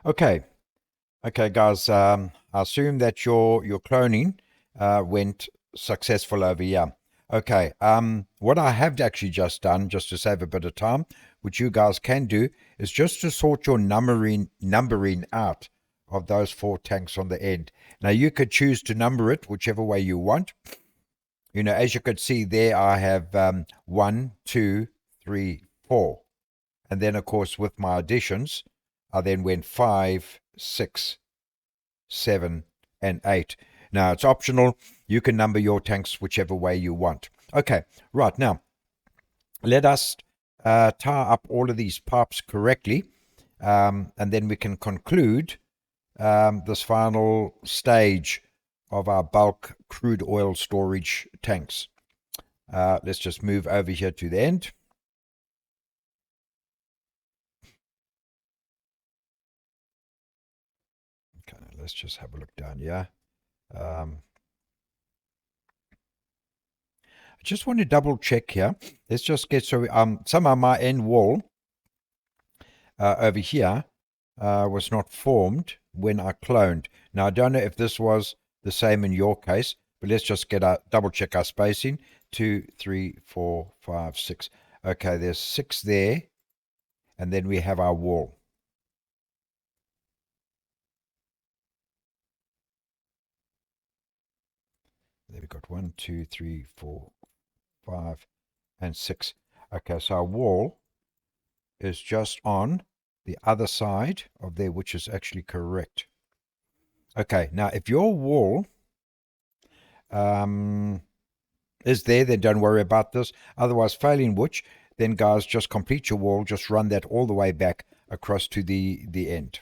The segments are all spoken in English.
Okay, okay, guys. I assume that your cloning went successful over here. Okay. What I have actually just done, just to save a bit of time, which you guys can do, is just to sort your numbering out of those four tanks on the end. Now you could choose to number it whichever way you want. As you could see there, I have 1, 2, 3, 4. And then, of course, with my additions, I then went 5, 6, 7, and 8. Now, it's optional. You can number your tanks whichever way you want. Okay, right. Now, let us tie up all of these pipes correctly, and then we can conclude this final stage of our bulk crude oil storage tanks. Let's just move over here to the end. Okay, let's just have a look down here. I just want to double check here. Let's just get some of my end wall over here was not formed when I cloned. Now I don't know if this was the same in your case, but let's just double check our spacing. 2, 3, 4, 5, 6. Okay, there's 6 there, and then we have our wall. There we've got 1, 2, 3, 4, 5, and 6. Okay, so our wall is just on the other side of there, which is actually correct. Okay, now if your wall is there, then don't worry about this. Otherwise, failing which, then guys, just complete your wall, just run that all the way back across to the end.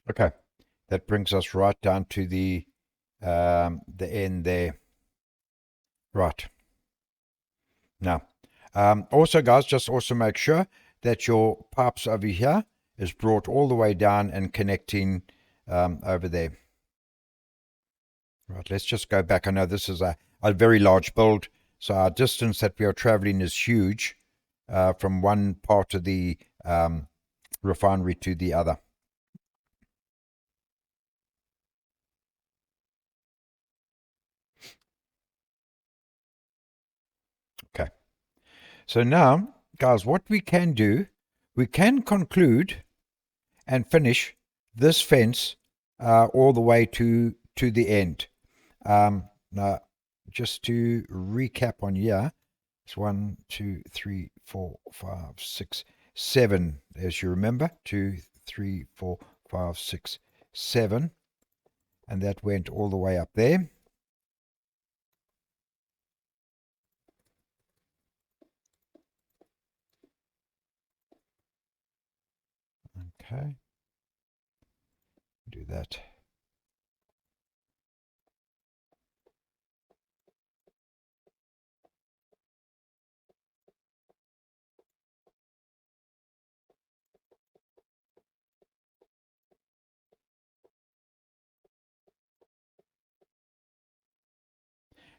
Okay, that brings us right down to the end there. Right. Now, also, guys, just also make sure that your pipes over here is brought all the way down and connecting over there. Right, let's just go back. I know this is a very large build, so our distance that we are traveling is huge from one part of the refinery to the other. Okay. So now, guys, what we can do, we can conclude and finish this fence all the way to the end. Now, just to recap on here, it's 1, 2, 3, 4, 5, 6, 7. As you remember, 2, 3, 4, 5, 6, 7, and that went all the way up there. Okay, do that.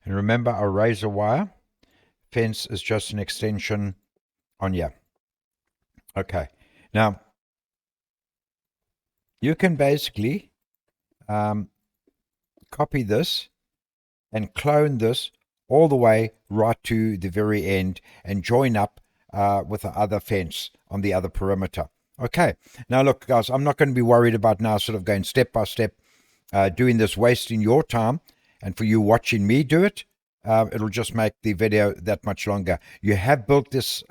And remember, our razor wire fence is just an extension on here. Okay, now you can basically copy this and clone this all the way right to the very end and join up with the other fence on the other perimeter. Okay, now look, guys, I'm not going to be worried about now sort of going step by step, doing this, wasting your time, and for you watching me do it. It'll just make the video that much longer. You have built these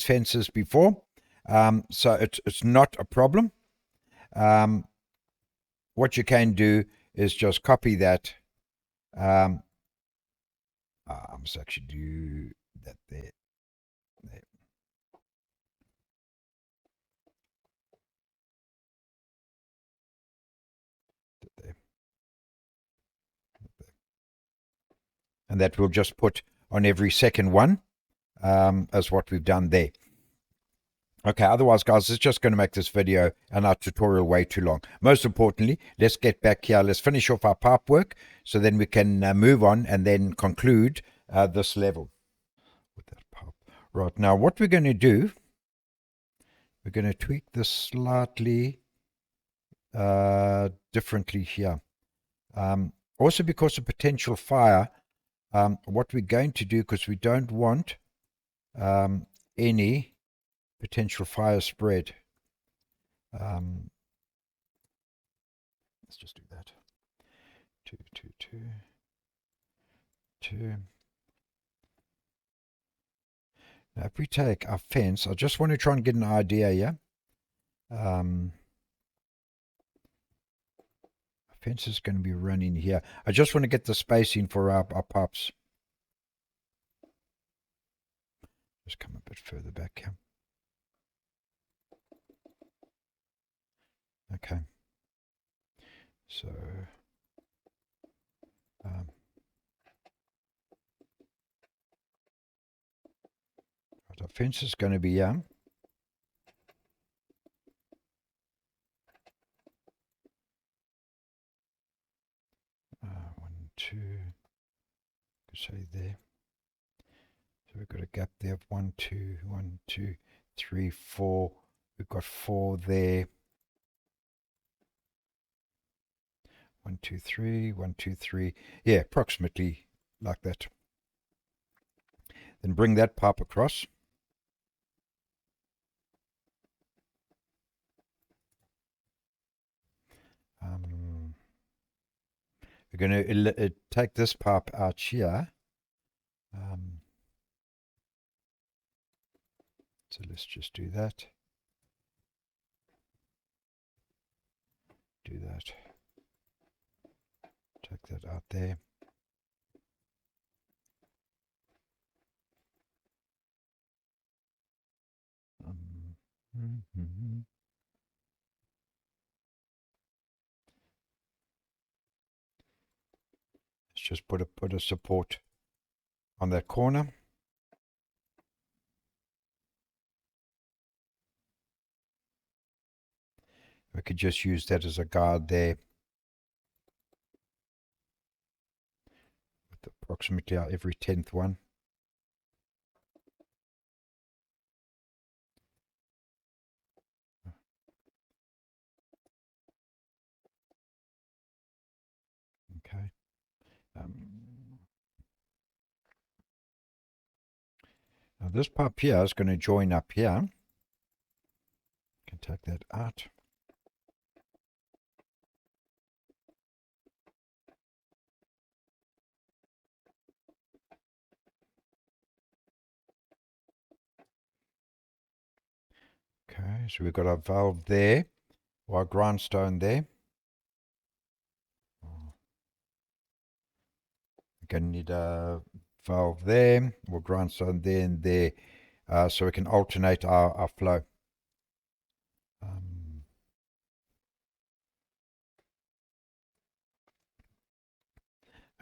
fences before, so it's not a problem. What you can do is just copy that. I must actually do that there. There. There. And that we'll just put on every second one. as what we've done there. Okay, otherwise, guys, it's just going to make this video and our tutorial way too long. Most importantly, let's get back here. Let's finish off our pipe work so then we can move on and then conclude this level with that pipe. Right, now what we're going to do, we're going to tweak this slightly differently here. Also because of potential fire, what we're going to do, because we don't want any potential fire spread. Let's just do that. 2, 2, 2, 2. Now, if we take our fence, I just want to try and get an idea here. Our fence is going to be running here. I just want to get the spacing for our pipes. Just come a bit further back here. Okay. So, right, our fence is going to be 1, 2, say there. So we've got a gap there of 1, 2, 1, 2, 3, 4. We've got 4 there. 1, 2, 3, 1, 2, 3. Yeah, approximately like that. Then bring that pipe across. We're going to take this pipe out here. So let's just do that. Do that. Take that out there. Let's just put a support on that corner. We could just use that as a guard there. With approximately every 10th one. Okay. Now this pipe here is going to join up here. Can take that out. Okay, so we've got our valve there, or our grindstone there. We're going to need a valve there, or grindstone there and there, so we can alternate our flow.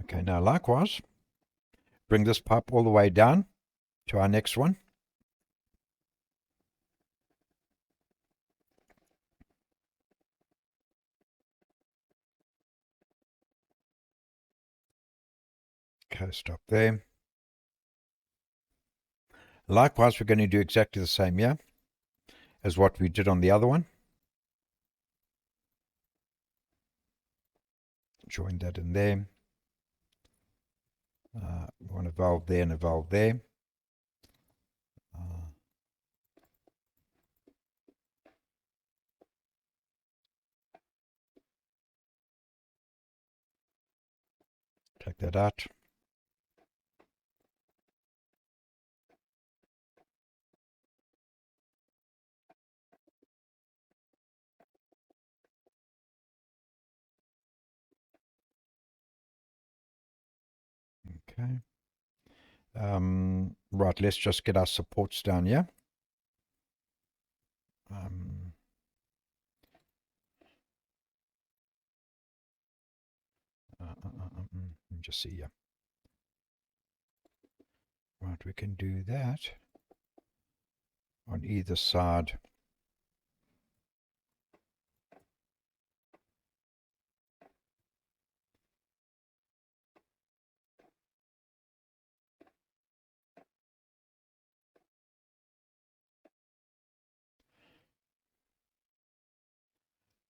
Okay, now likewise, bring this pipe all the way down to our next one. Okay, stop there. Likewise, we're going to do exactly the same here as what we did on the other one. Join that in there. We want a valve there and a valve there. Take that out. Okay. Right, let's just get our supports down here. Let me just see here. 1, Right, we can do that on either side.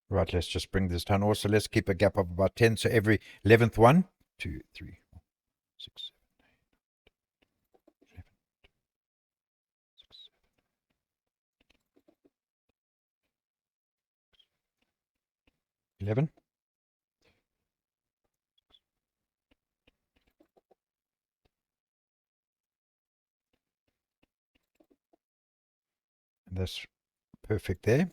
Right, let's just bring this down. Also, let's keep a gap of about 10. So every 11th one, 2, 3, 4, 6, 7, 6, 11. And that's perfect there.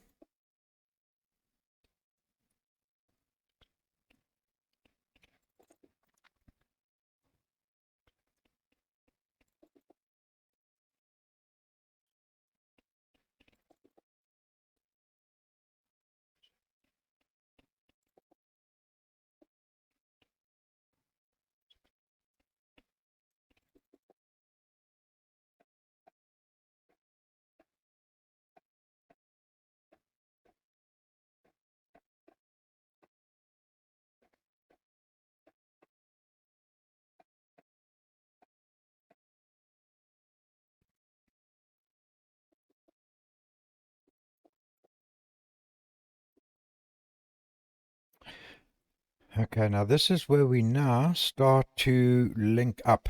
Okay, now this is where we now start to link up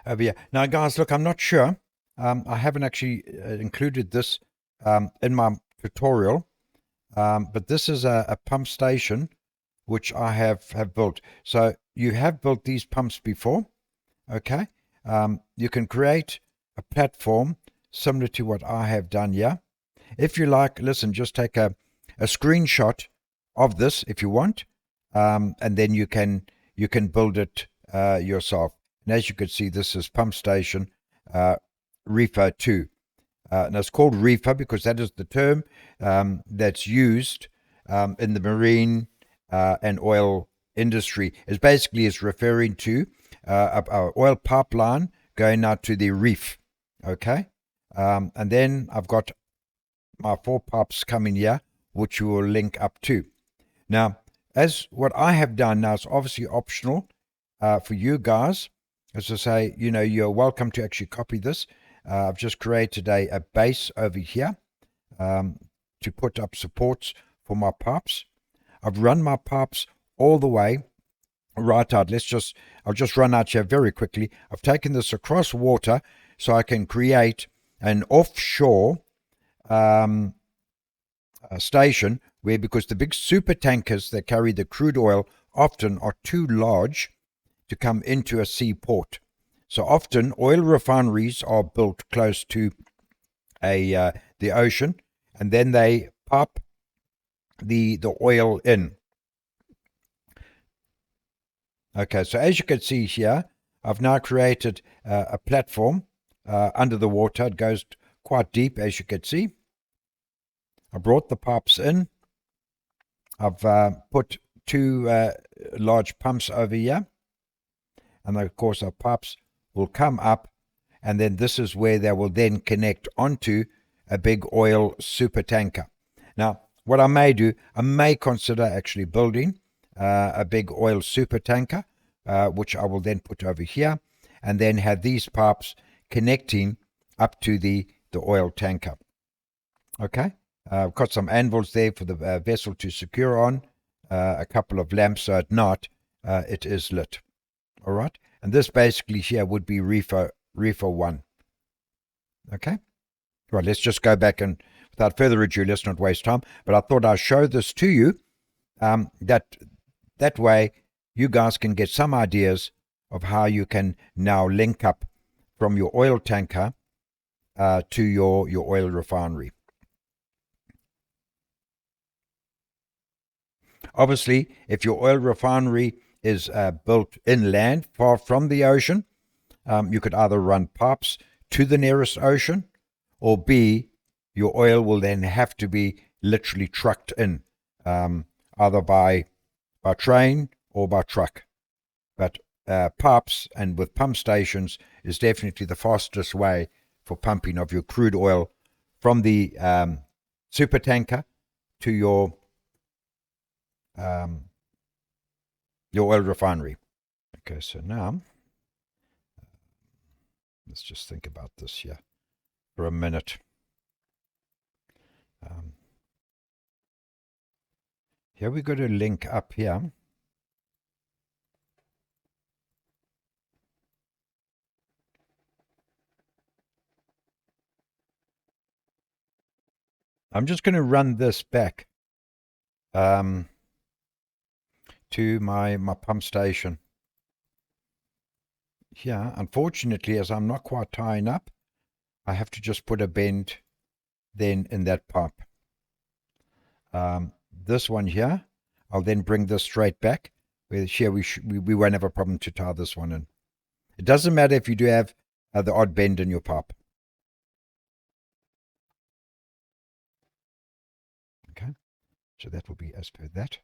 over here. Now, guys, look, I'm not sure. I haven't actually included this in my tutorial, but this is a pump station which I have built. So you have built these pumps before, okay? You can create a platform similar to what I have done here. If you like, listen, just take a screenshot of this if you want, and then you can build it yourself. And as you can see, this is pump station reefer 2. And it's called reefer because that is the term that's used in the marine and oil industry. It basically is referring to a oil pipeline going out to the reef. Okay, and then I've got my 4 pipes coming here, which you will link up to. Now, as what I have done now is obviously optional for you guys. As I say, you're welcome to actually copy this. I've just created a base over here to put up supports for my pipes. I've run my pipes all the way right out. I'll just run out here very quickly. I've taken this across water so I can create an offshore station where, because the big super tankers that carry the crude oil often are too large to come into a seaport. So often oil refineries are built close to the ocean, and then they pump the oil in. Okay, so as you can see here, I've now created a platform under the water. It goes quite deep, as you can see. I brought the pipes in. I've put 2 large pumps over here. And of course our pipes will come up, and then this is where they will then connect onto a big oil super tanker. Now, what I may do, I may consider actually building a big oil super tanker, which I will then put over here, and then have these pipes connecting up to the oil tanker. Okay, I've got some anvils there for the vessel to secure on, a couple of lamps so at night it is lit. All right, and this basically here would be reefer 1. Okay, right, let's just go back, and without further ado, let's not waste time, but I thought I'd show this to you, that way you guys can get some ideas of how you can now link up from your oil tanker to your oil refinery. Obviously, if your oil refinery is built inland, far from the ocean, you could either run pipes to the nearest ocean, or B, your oil will then have to be literally trucked in, either by train or by truck. But pipes and with pump stations is definitely the fastest way for pumping of your crude oil from the super tanker to your oil refinery. Okay, so now let's just think about this here for a minute. Here we got a link up here. I'm just going to run this back to my pump station. Here, unfortunately, as I'm not quite tying up, I have to just put a bend then in that pipe. This one here, I'll then bring this straight back. Here we won't have a problem to tie this one in. It doesn't matter if you do have the odd bend in your pipe. Okay, so that will be as per that.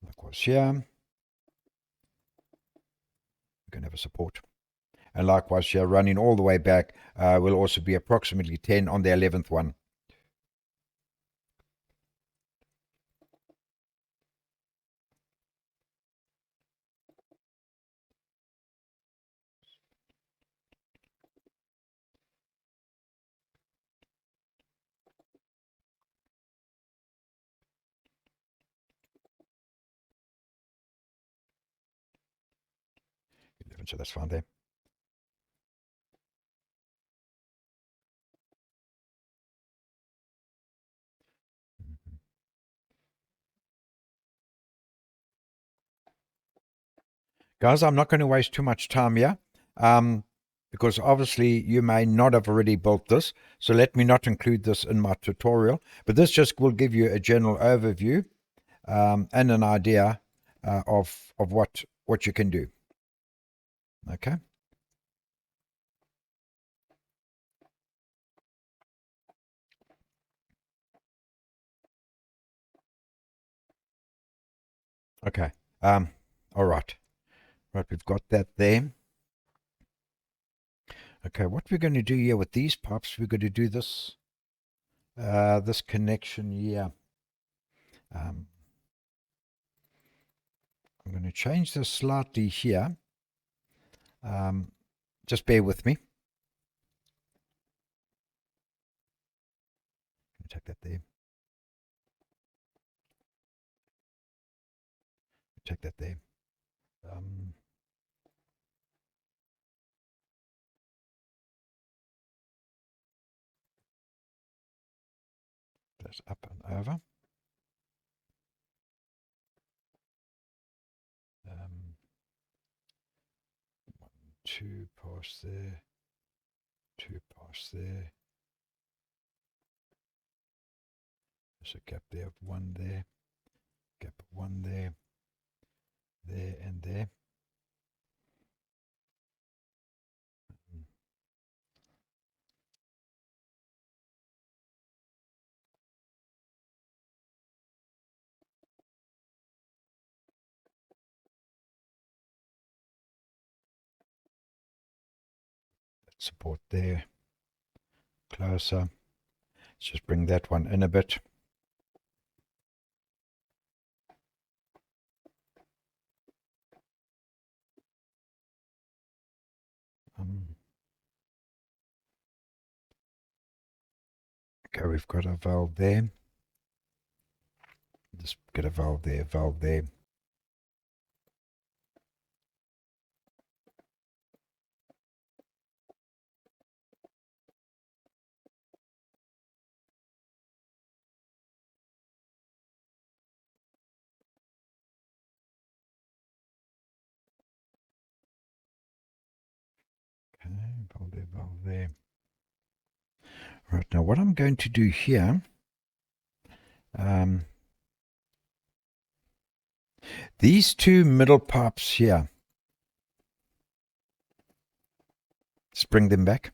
Likewise here, we're going to have a support. And likewise here, running all the way back, will also be approximately 10 on the 11th one. So that's fine there. Guys, I'm not going to waste too much time here, because obviously you may not have already built this, so let me not include this in my tutorial, but this just will give you a general overview and an idea of what you can do. Okay. Okay. All right. Right, we've got that there. Okay, what we're going to do here with these pipes, we're going to do this this connection here. I'm going to change this slightly here. Just bear with me. Take that there. Take that there. That's up and over. 2 past there, 2 past there. There's a gap there of 1 there, gap of 1 there, there and there. Support there, closer. Let's just bring that one in a bit. Okay, we've got a valve there. Just get a valve there, valve there. Okay, valve there, valve there. Right, now what I'm going to do here, these 2 middle pipes here, let's bring them back.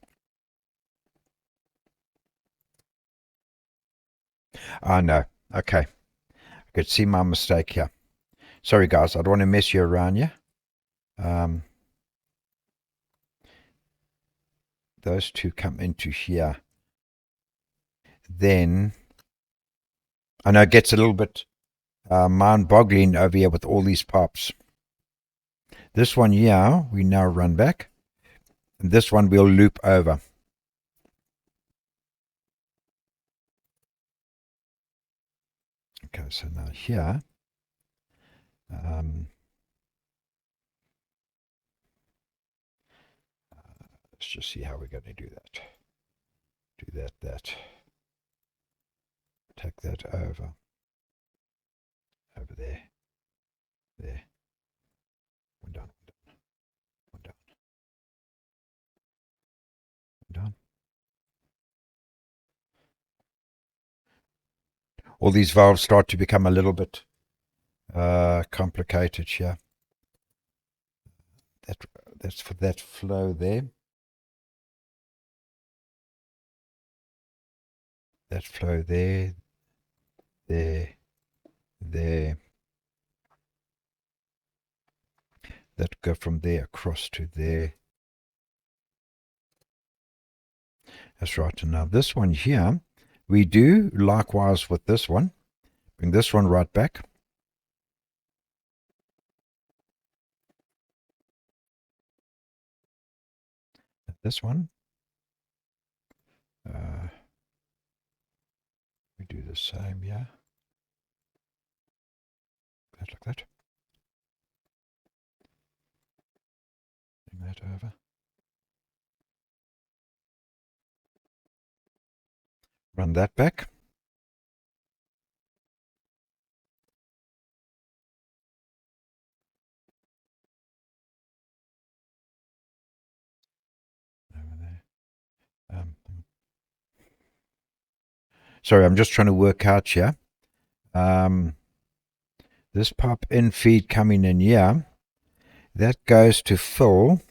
Oh no, okay. I could see my mistake here. Sorry, guys, I don't want to mess you around here. Those two come into here. Then, I know it gets a little bit mind-boggling over here with all these pipes. This one here, we now run back. And this one we'll loop over. Okay, so now here, let's just see how we're going to do that. Do that. Take that over there, there. One down, one down, one down. All these valves start to become a little bit complicated here. That's for that flow there. That flow there, there. That go from there across to there. That's right. And now this one here, we do likewise with this one. Bring this one right back. This one. We do the same, yeah. Like that. Bring that over. Run that back. Over there. Sorry, I'm just trying to work out here. This pipe in feed coming in here, that goes to fill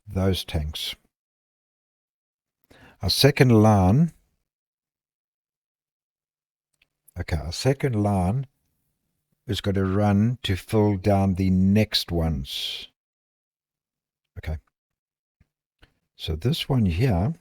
those tanks. Our second line, is going to run to fill down the next ones. Okay. So this one here,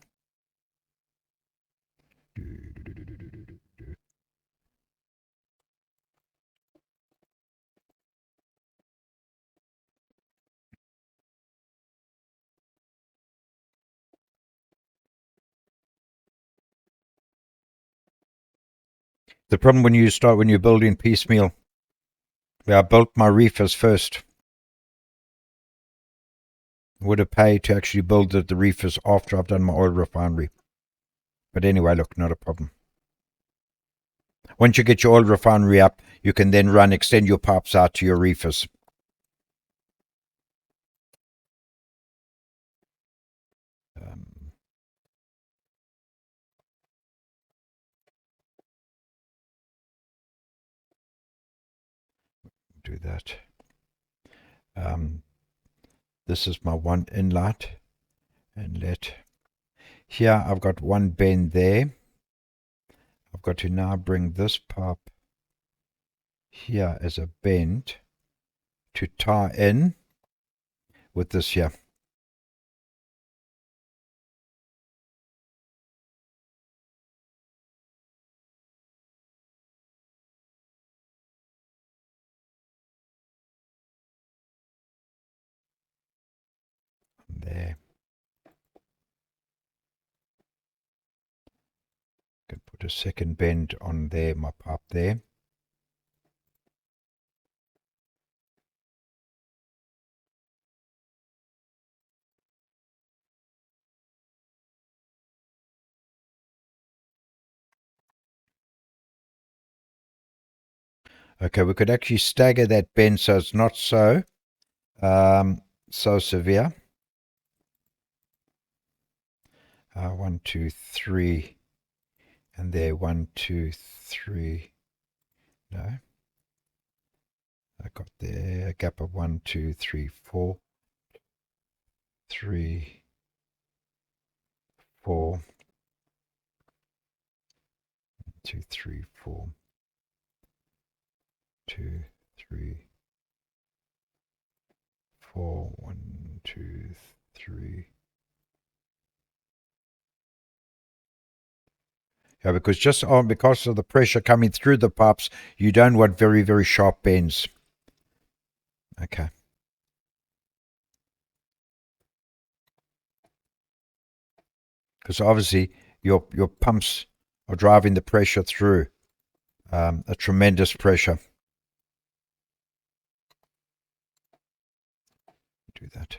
the problem when you're building piecemeal, I built my reefers first. Would have paid to actually build the reefers after I've done my oil refinery. But anyway, look, not a problem. Once you get your oil refinery up, you can then extend your pipes out to your reefers. Do that. This is my one inlet. Here I've got one bend there. I've got to now bring this pipe here as a bend to tie in with this here. There. Can put a second bend on there, my pipe there. Okay, we could actually stagger that bend so it's not so severe. 1, 2, 3, and there 1, 2, 3. No, I got there a gap of 1, 2, 3, 4, 3, 4, 2, 3, 4, 2, 3, 4, 1, 2, 3. Yeah, because because of the pressure coming through the pipes, you don't want very, very sharp bends. Okay. Because obviously your pumps are driving the pressure through, a tremendous pressure. Do that.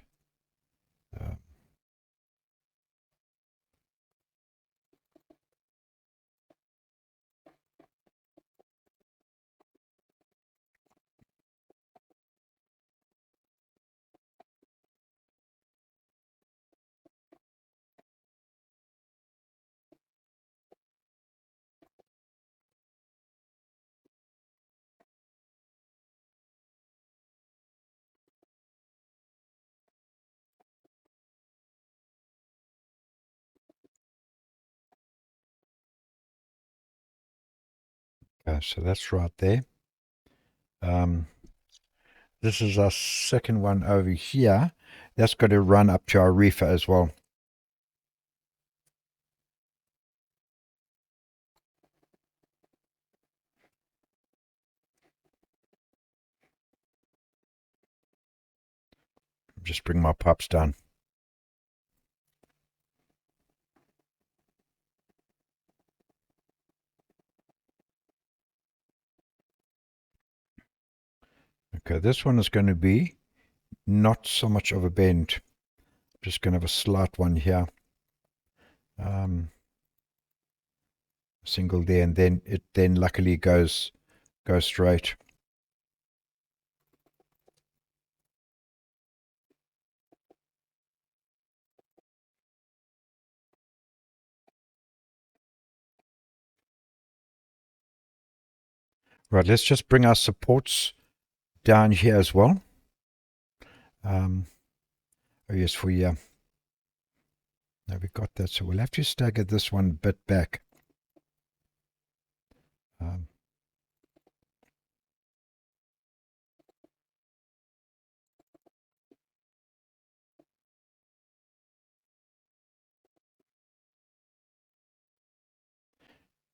Okay, so that's right there. This is our second one over here. That's got to run up to our reefer as well. Just bring my pipes down. Okay, this one is going to be not so much of a bend. Just going to have a slight one here. Single there, and then it luckily goes straight. Right, let's just bring our supports down here as well. Oh yes, for yeah. Now we got that, so we'll have to stagger this one a bit back.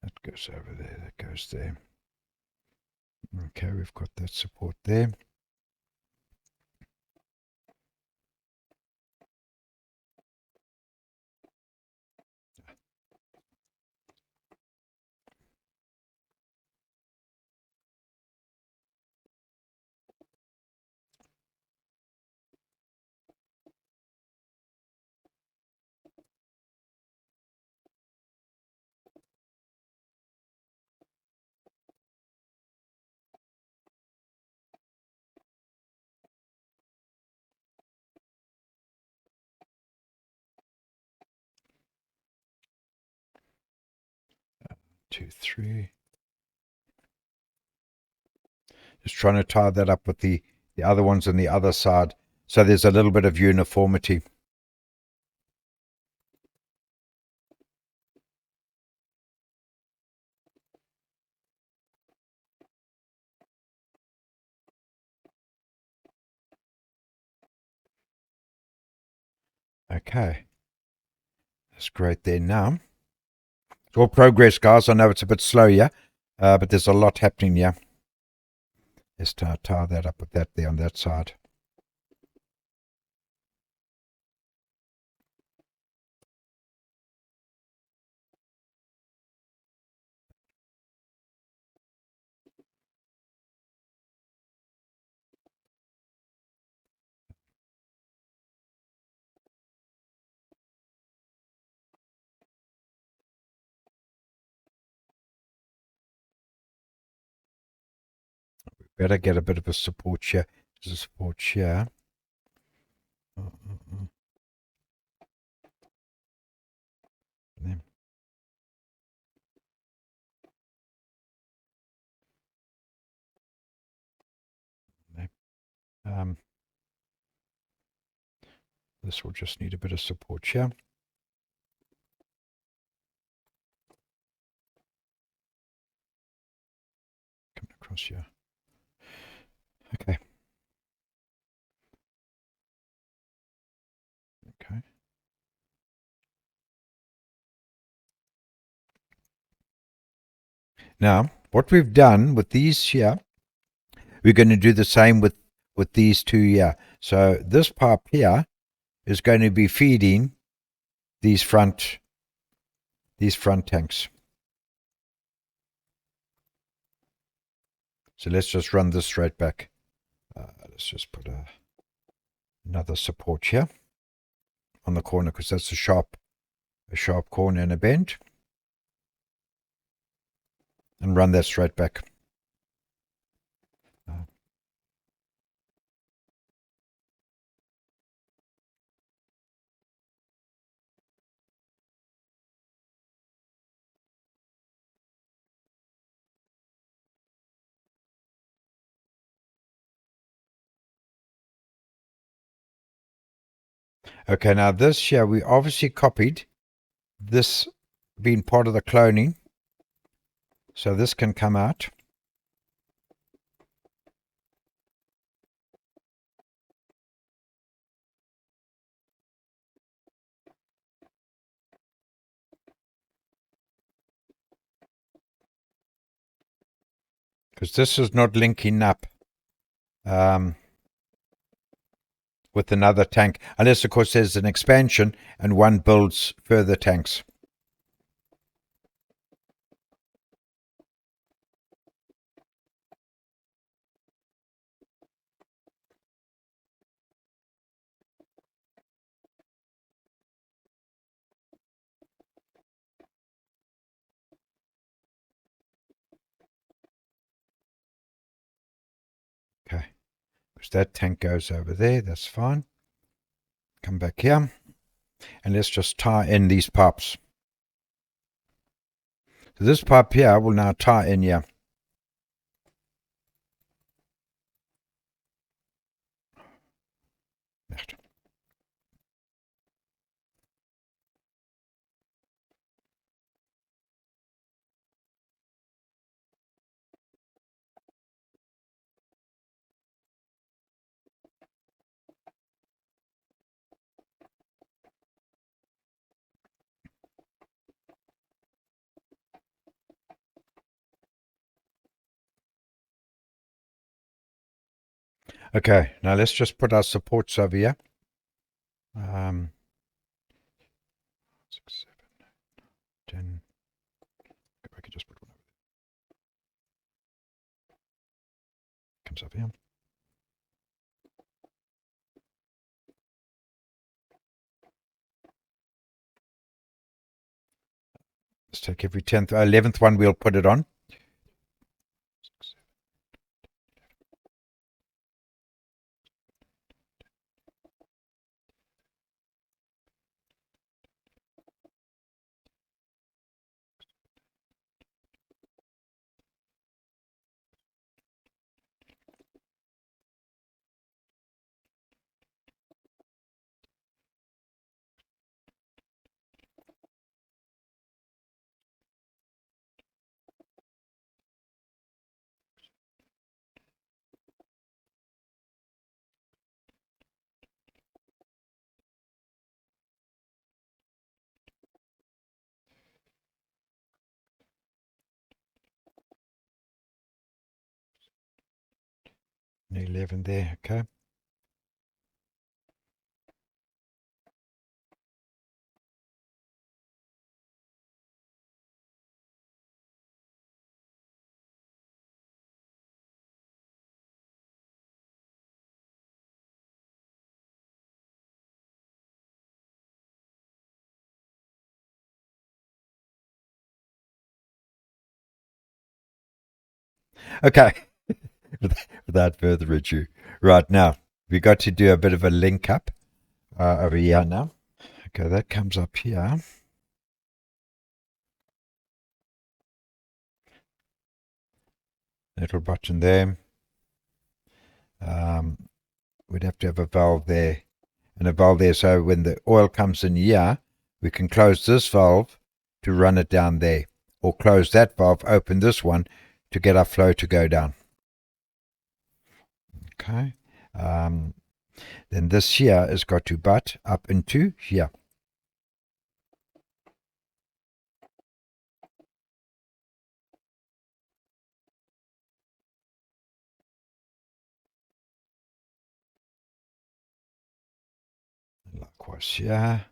That goes over there, that goes there. Okay, we've got that support there. Two, three. Just trying to tie that up with the other ones on the other side, so there's a little bit of uniformity. Okay, that's great there. Now it's all progress, guys. I know it's a bit slow, yeah, but there's a lot happening, yeah. Let's tie that up with that there on that side. Better get a bit of a support here. There's a support here. This will just need a bit of support here. Coming across here. Okay. Okay. Now, what we've done with these here, we're going to do the same with these two here. So this pipe here is going to be feeding these front tanks. So let's just run this straight back. Let's just put another support here on the corner, because that's a sharp corner and a bend, and run that straight back. Okay, now this here, we obviously copied this being part of the cloning, so this can come out. Because this is not linking up with another tank, unless of course there's an expansion and one builds further tanks. Okay, because that tank goes over there, that's fine. Come back here, and let's just tie in these pipes. So this pipe here will now tie in here. Okay, now let's just put our supports over here. 6, 7, 10. I could just put one over there. Comes over here. Let's take every 10th, 11th one, we'll put it on. And 11 there, okay. Okay, without further ado. Right, now, we got to do a bit of a link up over here now. Okay, that comes up here. Little button there. We'd have to have a valve there and a valve there, so when the oil comes in here, we can close this valve to run it down there, or close that valve, open this one to get our flow to go down. Okay. Then this here has got to butt up into here. Likewise here.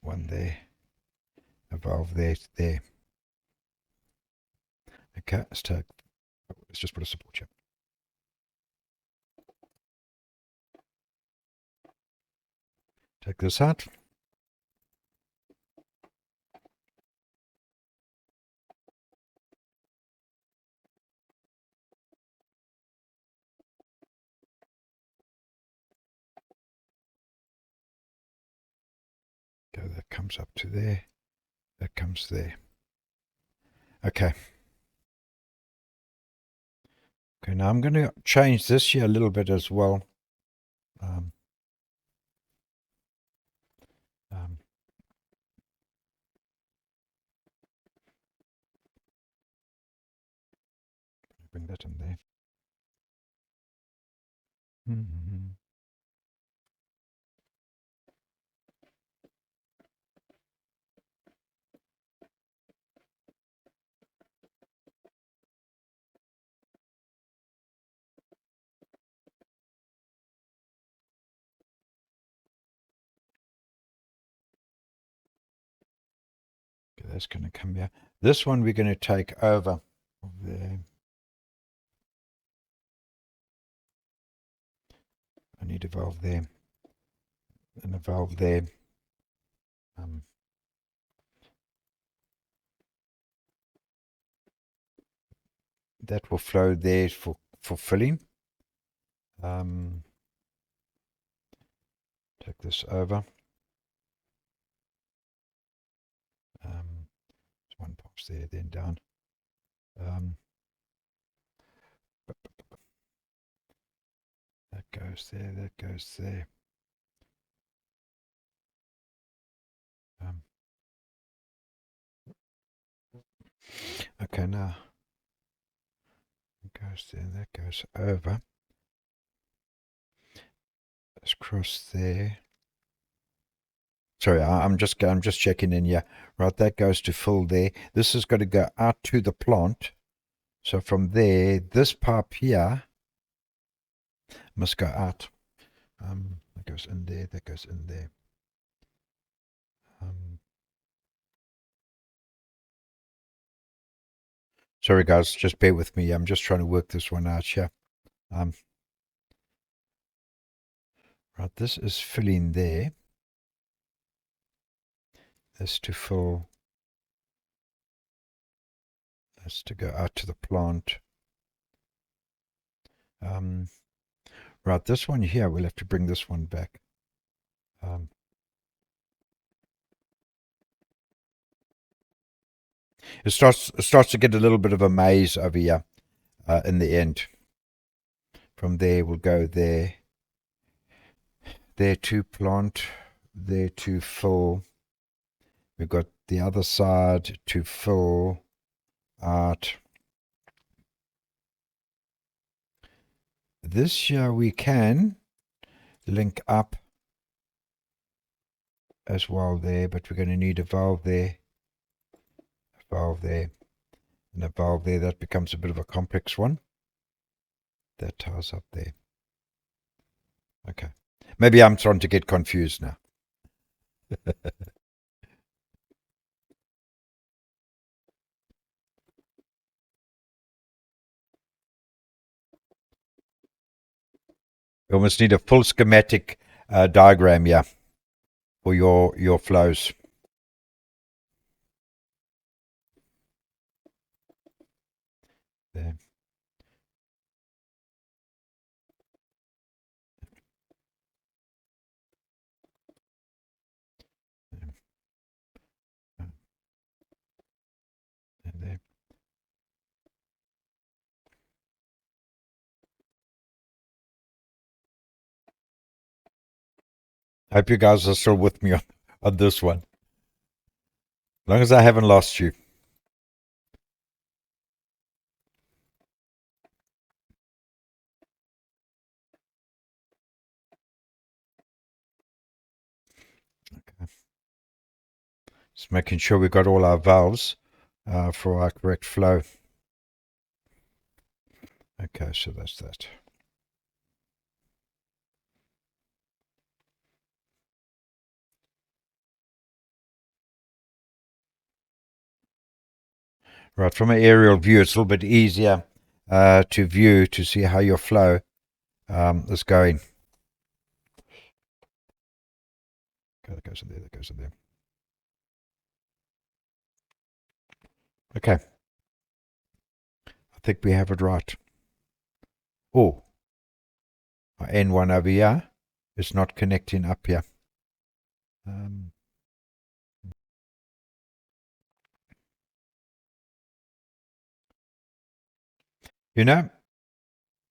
One there. A valve there. There. Okay, let's just put a support here. Take this out. Okay, that comes up to there. That comes there. Okay. Okay, now I'm going to change this here a little bit as well. Bring that in there. Okay, that's going to come here. This one we're going to take over there. I need a valve there and a valve there. That will flow there for filling. Take this over. One pops there, then down. That goes there, that goes there. Okay, now it goes there, that goes over. Let's cross there. Sorry, I'm just checking in here. Right, that goes to fill there. This has got to go out to the plant. So from there, this pipe here must go out. That goes in there, that goes in there. Sorry guys, just bear with me. I'm just trying to work this one out here. Right, this is filling there. This to fill. That's to go out to the plant. Right, this one here, we'll have to bring this one back. It starts to get a little bit of a maze over here in the end. From there, we'll go there. There to plant. There to fill. We've got the other side to fill out. This year we can link up as well there, but we're going to need a valve there, a valve there, and a valve there. That becomes a bit of a complex one. That ties up there. Okay. Maybe I'm starting to get confused now. You almost need a full schematic diagram, yeah, for your flows. There. And there. I hope you guys are still with me on this one. As long as I haven't lost you. Okay. Just making sure we've got all our valves for our correct flow. Okay, so that's that. Right, from an aerial view, it's a little bit easier to view to see how your flow is going. Okay, that goes in there, that goes in there. Okay, I think we have it right. Oh, our N1 over here is not connecting up here. Um, you know,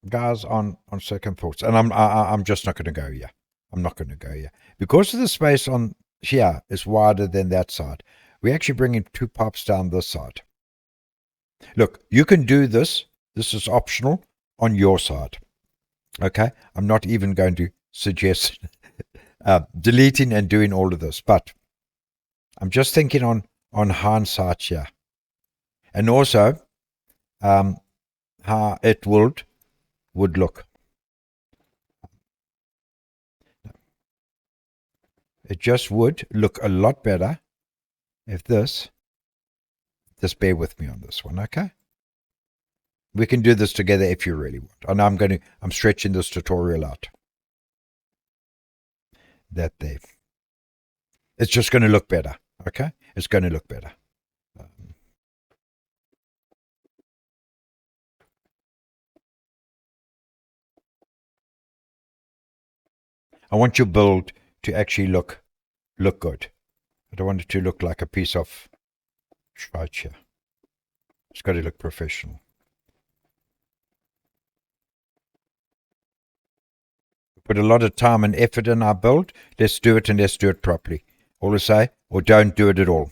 guys, on second thoughts, and I'm just not going to go here. I'm not going to go here because of the space on here is wider than that side. We're actually bringing two pipes down this side. Look, you can do this. This is optional on your side. Okay, I'm not even going to suggest deleting and doing all of this, but I'm just thinking on hindsight here, and also how it would look. It just would look a lot better if this. Just bear with me on this one, okay? We can do this together if you really want. And I'm stretching this tutorial out. That there. It's just going to look better, okay? It's going to look better. I want your build to actually look good. I don't want it to look like a piece of shite here. It's got to look professional. We put a lot of time and effort in our build. Let's do it and let's do it properly. All I say, or don't do it at all.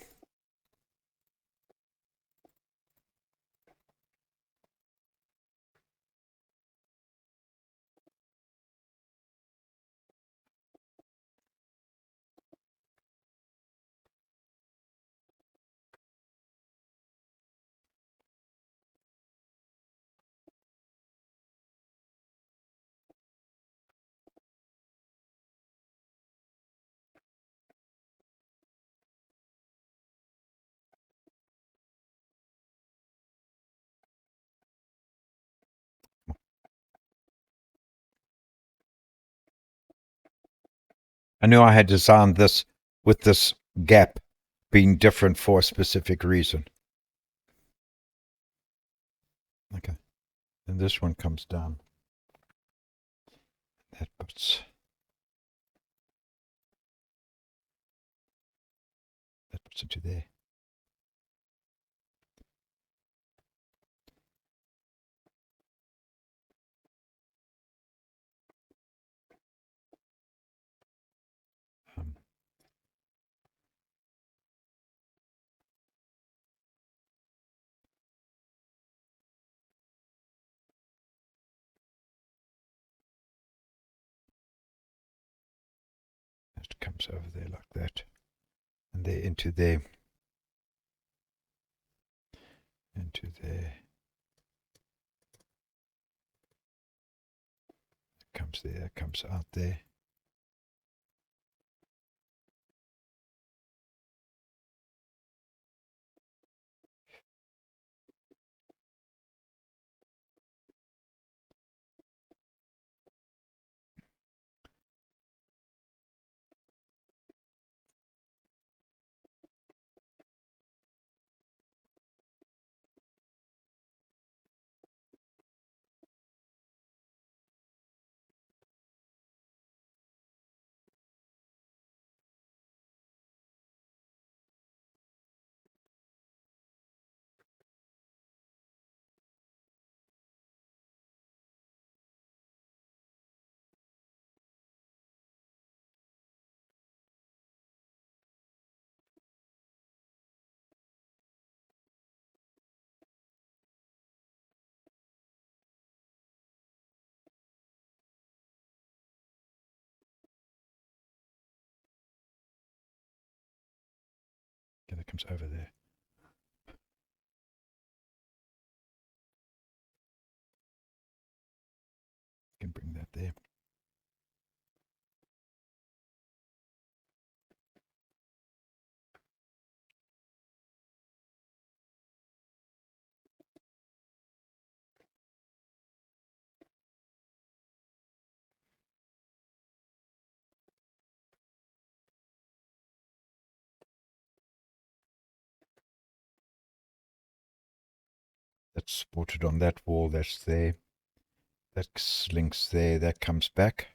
I knew I had designed this with this gap being different for a specific reason. Okay. And this one comes down. That puts into there. Um, it comes over there like that. And there into there. Into there. Comes there, comes out there. comes over there. Can bring that there. That's supported on that wall, that's there. That links there, that comes back.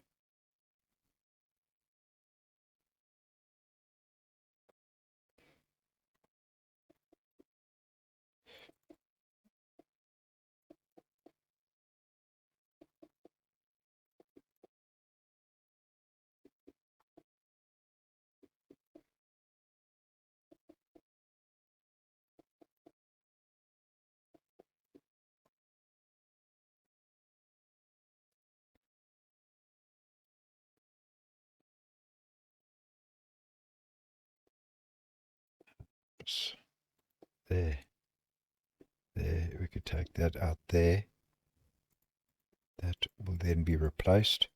There. There, we could take that out there. That will then be replaced.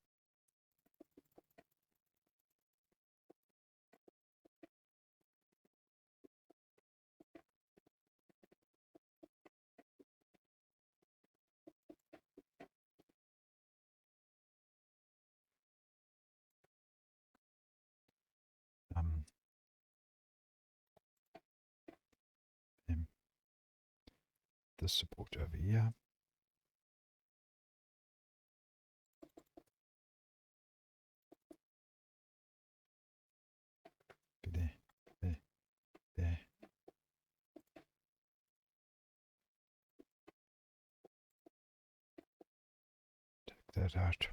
The support over here. There, there, there. Take that out.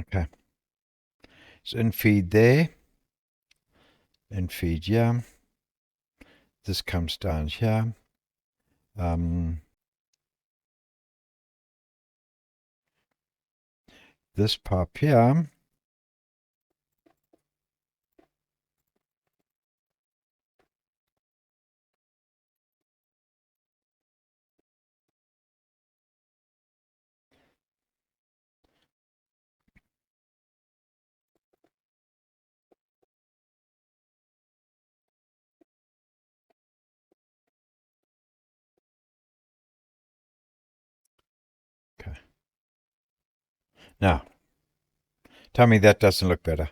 Okay. So in feed there. In feed here. This comes down here. This pipe here. Okay. Now, tell me that doesn't look better.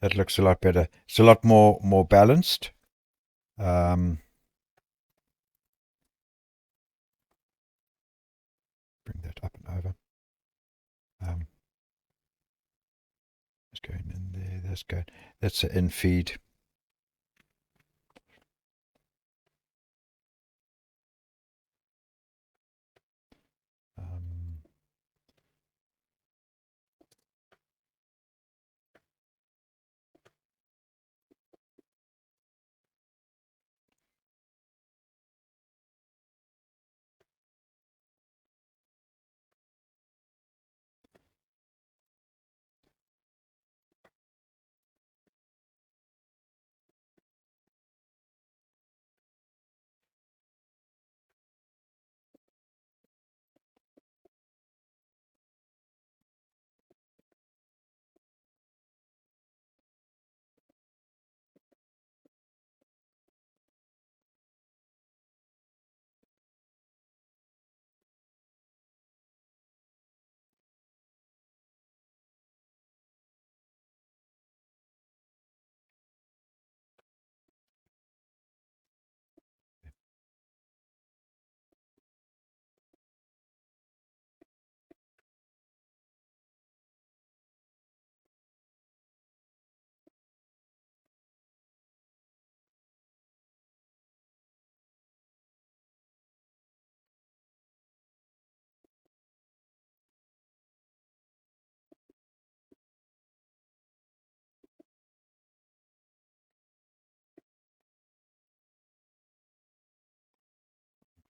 That looks a lot better. It's a lot more balanced. Bring that up and over. That's going in there. That's good. That's the in feed.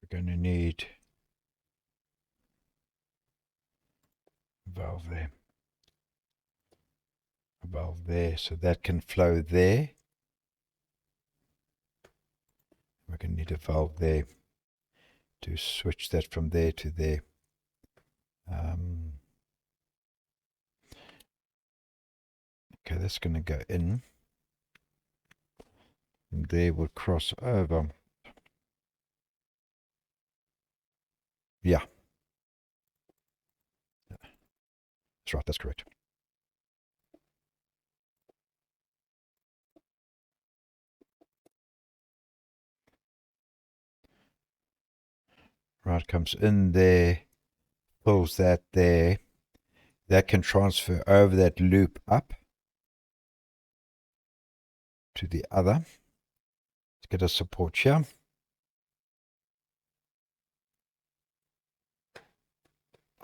We're going to need a valve there. A valve there, so that can flow there. We're going to need a valve there to switch that from there to there. Okay, that's going to go in. And there will cross over. Yeah. That's right, that's correct. Right, comes in there, pulls that there. That can transfer over that loop up to the other. Let's get a support here.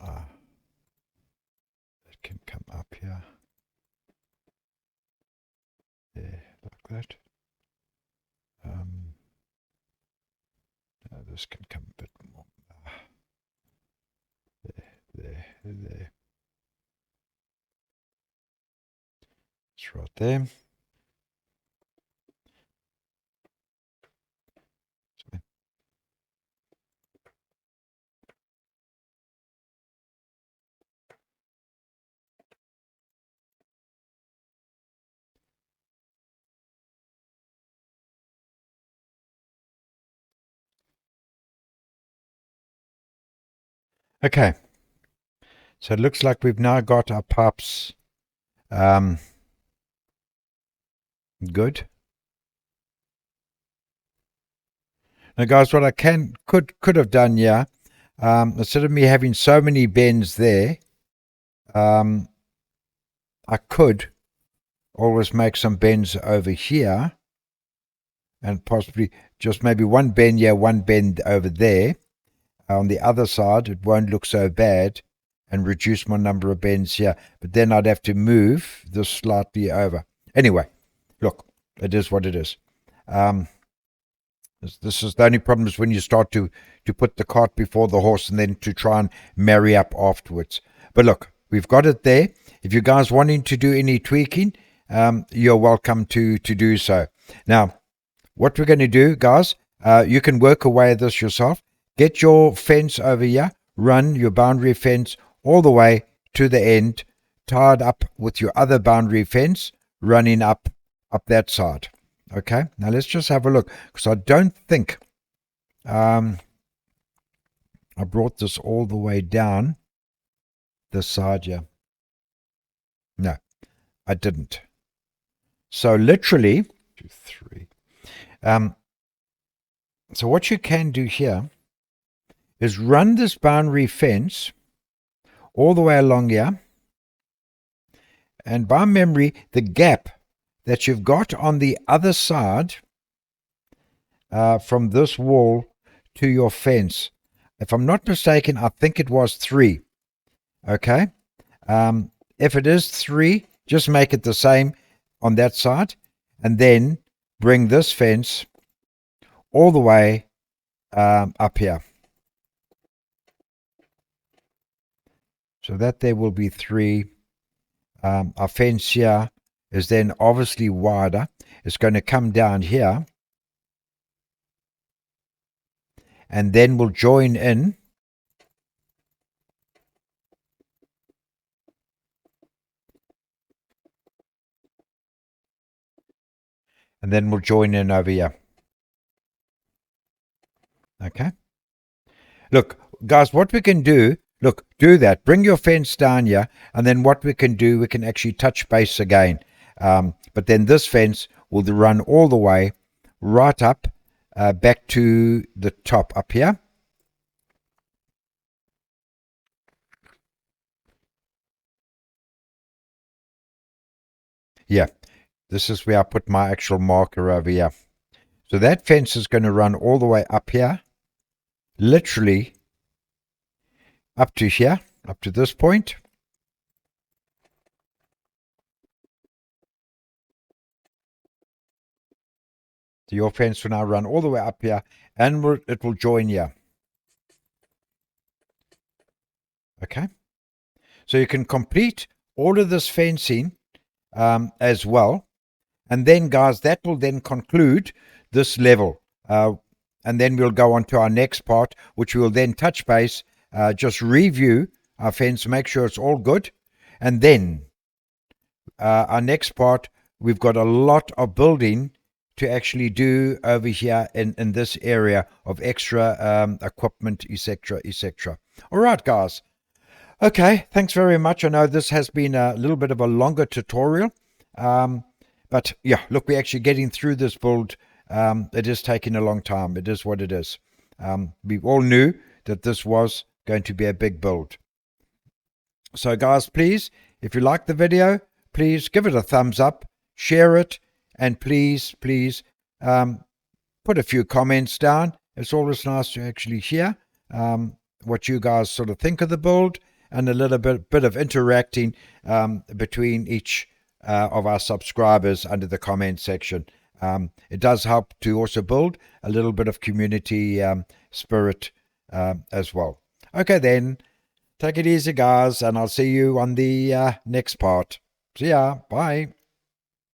That can come up here. There, like that. This can come a bit more. There. It's right there. Okay. So it looks like we've now got our pipes good. Now, guys, what I could have done, instead of me having so many bends there, I could always make some bends over here, and possibly just maybe one bend here, one bend over there. On the other side, it won't look so bad, and reduce my number of bends here. But then I'd have to move this slightly over. Anyway, look, it is what it is. This is the only problem is when you start to put the cart before the horse and then to try and marry up afterwards. But look, we've got it there. If you guys wanting to do any tweaking, you're welcome to do so. Now, what we're going to do, guys, you can work away at this yourself. Get your fence over here, run your boundary fence all the way to the end, tied up with your other boundary fence, running up that side. Okay, now let's just have a look, because I don't think I brought this all the way down this side here. No, I didn't. So literally, 2, 3. So what you can do here is run this boundary fence all the way along here, and by memory, the gap that you've got on the other side from this wall to your fence, if I'm not mistaken, I think it was 3. Okay? If it is 3, just make it the same on that side, and then bring this fence all the way up here. So that there will be 3. Our fence here is then obviously wider. It's going to come down here, and then we'll join in. And then we'll join in over here. Okay. Look, guys, what we can do, do that. Bring your fence down here, and then what we can do, we can actually touch base again. But then this fence will run all the way right up back to the top up here. Yeah, this is where I put my actual marker over here. So that fence is going to run all the way up here, literally up to here, up to this point. So your fence will now run all the way up here, and it will join here. Okay. So you can complete all of this fencing as well. And then, guys, that will then conclude this level. And then we'll go on to our next part, which we'll then touch base, just review our fence, make sure it's all good. And then our next part, we've got a lot of building to actually do over here in this area of extra equipment, etc., etc. All right, guys. Okay, thanks very much. I know this has been a little bit of a longer tutorial. But yeah, look, we're actually getting through this build. It is taking a long time. It is what it is. We all knew that this was going to be a big build. So guys, please, if you like the video, please give it a thumbs up, share it, and please put a few comments down. It's always nice to actually hear what you guys sort of think of the build, and a little bit of interacting between each of our subscribers under the comment section. It does help to also build a little bit of community spirit as well. Okay then, take it easy guys, and I'll see you on the next part. See ya, bye.